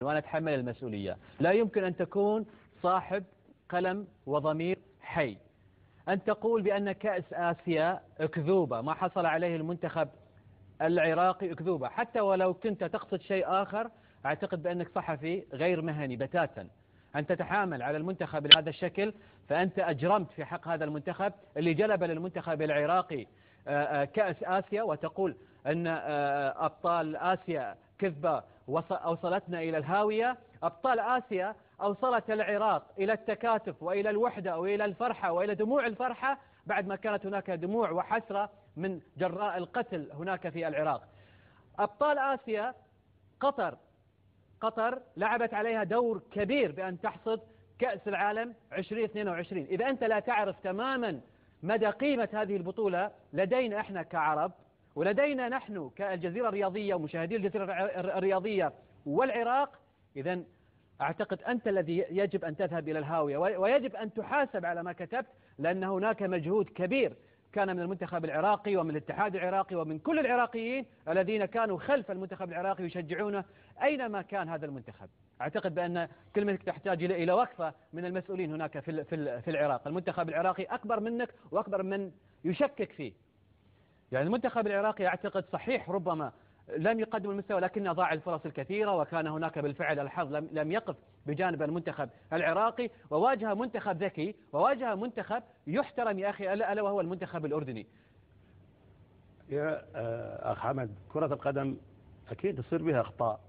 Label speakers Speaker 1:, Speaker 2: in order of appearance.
Speaker 1: وأنا أتحمل المسؤولية. لا يمكن أن تكون صاحب قلم وضمير حي أن تقول بأن كأس آسيا أكذوبة، ما حصل عليه المنتخب العراقي أكذوبة. حتى ولو كنت تقصد شيء آخر، أعتقد بأنك صحفي غير مهني بتاتا أن تتحامل على المنتخب بهذا الشكل، فأنت أجرمت في حق هذا المنتخب اللي جلب للمنتخب العراقي كأس آسيا، وتقول أن أبطال آسيا كذبة أوصلتنا إلى الهاوية. أبطال آسيا أوصلت العراق إلى التكاتف وإلى الوحدة وإلى الفرحة وإلى دموع الفرحة بعد ما كانت هناك دموع وحسرة من جراء القتل هناك في العراق. أبطال آسيا قطر لعبت عليها دور كبير بأن تحصد كأس العالم 2022. إذا أنت لا تعرف تماما مدى قيمة هذه البطولة لدينا احنا كعرب، ولدينا نحن كالجزيرة الرياضية ومشاهدي الجزيرة الرياضية والعراق، إذا أعتقد أنت الذي يجب أن تذهب إلى الهاوية، ويجب أن تحاسب على ما كتبت، لأن هناك مجهود كبير كان من المنتخب العراقي ومن الاتحاد العراقي ومن كل العراقيين الذين كانوا خلف المنتخب العراقي يشجعونه أينما كان هذا المنتخب. أعتقد بأن كلمتك تحتاج إلى وقفة من المسؤولين هناك في العراق. المنتخب العراقي أكبر منك وأكبر من يشكك فيه. يعني المنتخب العراقي أعتقد صحيح ربما لم يقدم المستوى، لكنه ضاع الفرص الكثيرة، وكان هناك بالفعل الحظ لم يقف بجانب المنتخب العراقي، وواجه منتخب ذكي وواجه منتخب يحترم يا أخي، ألا وهو المنتخب الأردني.
Speaker 2: يا أخ حمد، كرة القدم أكيد يصير بها أخطاء،